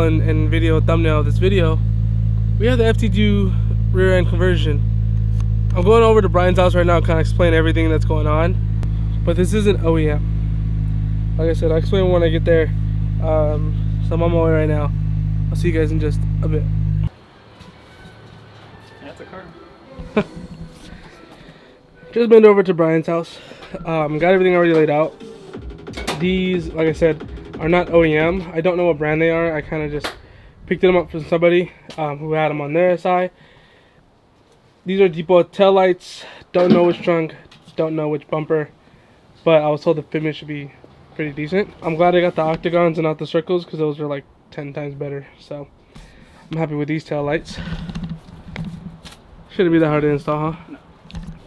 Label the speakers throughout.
Speaker 1: and video thumbnail of this video, we have the FD2 rear end conversion. I'm going over to Brian's house right now, kind of explain everything that's going on, but this isn't OEM. Like I said, I'll explain when I get there. So I'm on my way right now. I'll see you guys in just a bit.
Speaker 2: That's a car.
Speaker 1: Just been over to Brian's house. Got everything already laid out. These, like I said, are not OEM. I don't know what brand they are. I kind of just picked them up from somebody who had them on their side. These are depot tail lights. Don't know which trunk, don't know which bumper, but I was told the fitment should be pretty decent. I'm glad I got the octagons and not the circles because those are like 10 times better. So I'm happy with these tail lights. Shouldn't be that hard to install, huh? No.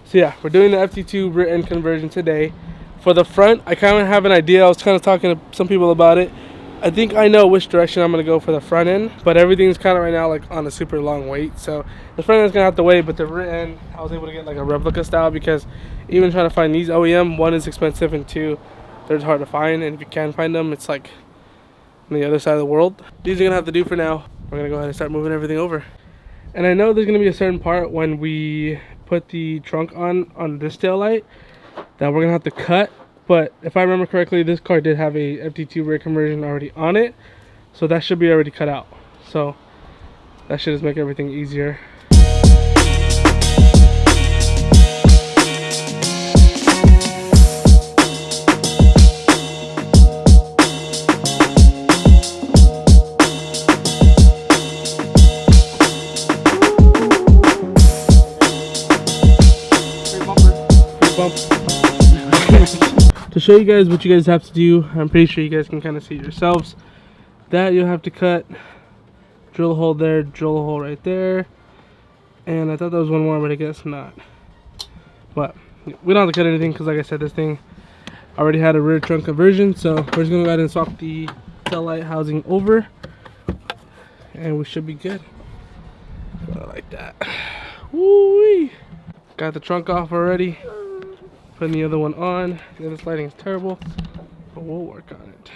Speaker 1: So yeah, we're doing the FD2 rear end conversion today. For the front, I kind of have an idea. I was kind of talking to some people about it. I think I know which direction I'm going to go for the front end, but everything's kind of right now like on a super long wait. So the front end's going to have to wait, but the rear end, I was able to get like a replica style because even trying to find these OEM, one is expensive and two, they're hard to find. And if you can find them, it's like on the other side of the world. These are going to have to do for now. We're going to go ahead and start moving everything over. And I know there's going to be a certain part when we put the trunk on this tail light that we're going to have to cut. But if I remember correctly, this car did have a FD2 rear conversion already on it. So that should be already cut out. So that should just make everything easier. To show you guys what you guys have to do, I'm pretty sure you guys can kind of see it yourselves. That you'll have to cut, drill a hole there, drill a hole right there, and I thought that was one more, but I guess not. But we don't have to cut anything because, like I said, this thing already had a rear trunk conversion, so we're just gonna go ahead and swap the tail light housing over, and we should be good. Like that. Woo-wee! Got the trunk off already. Putting the other one on. Yeah, this lighting is terrible, but we'll work on it.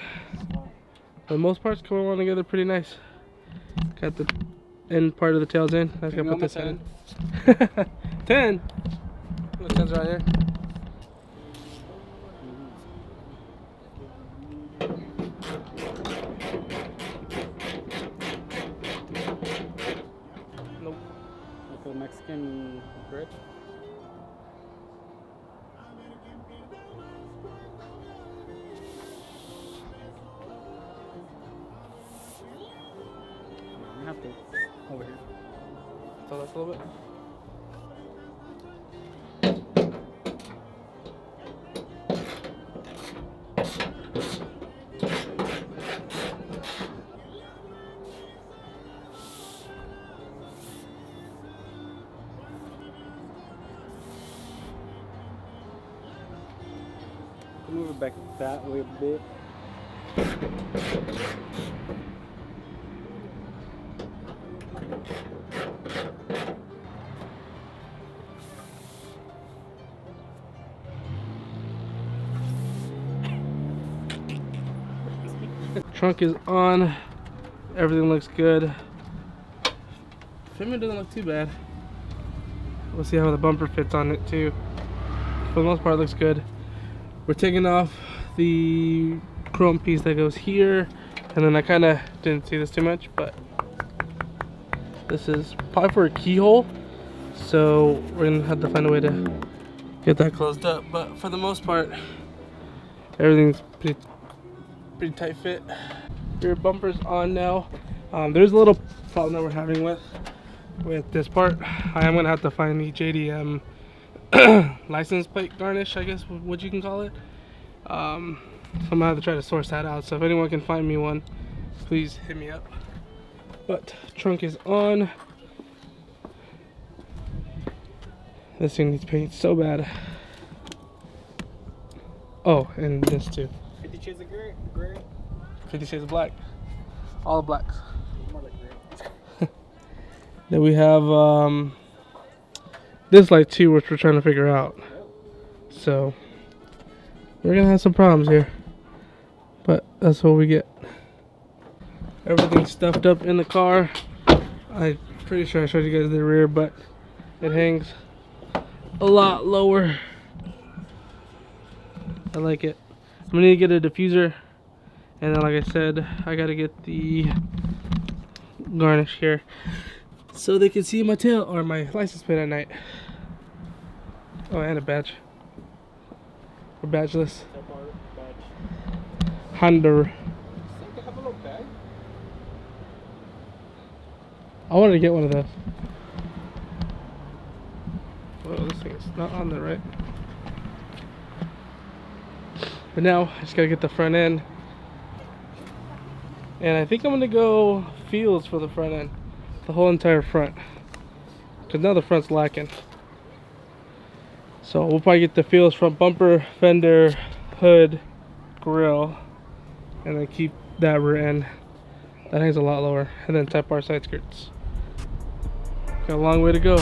Speaker 1: For the most part, it's coming along together pretty nice. Got the end part of the tails in. I gotta put this in. 10. The 10's right here. Nope.
Speaker 2: Like a Mexican bread. Over here.
Speaker 1: So that's a little bit.
Speaker 2: Move it back that way a bit.
Speaker 1: Trunk is on. Everything looks good. Fitment doesn't look too bad. We'll see how the bumper fits on it too. For the most part, it looks good. We're taking off the chrome piece that goes here, and then I kind of didn't see this too much, but this is probably for a keyhole, so we're gonna have to find a way to get that closed up. But for the most part, everything's pretty tight fit. Rear bumper's on now. There's a little problem that we're having with this part. I am gonna have to find the JDM license plate garnish, I guess what you can call it. So I'm gonna have to try to source that out. So if anyone can find me one, please hit me up. But trunk is on. This thing needs paint so bad. Oh, and this too.
Speaker 2: 50 shades of gray.
Speaker 1: 50 shades of black. All the blacks.
Speaker 2: More like gray.
Speaker 1: Then we have this light too, which we're trying to figure out. So we're gonna have some problems here, but that's what we get. Everything's stuffed up in the car. I'm pretty sure I showed you guys the rear, but it hangs a lot lower. I like it. I'm gonna need to get a diffuser, and then like I said, I gotta get the garnish here so they can see my tail or my license plate at night. Oh, and a badge. Or badgeless. Honda. I wanted to get one of those. Whoa, this thing is not on there, right? But now I just gotta get the front end, and I think I'm gonna go Fields for the front end, the whole entire front, because now the front's lacking. So we'll probably get the Fields front bumper, fender, hood, grill, and then keep that rear end. That hangs a lot lower, and then Type R side skirts. Got a long way to go.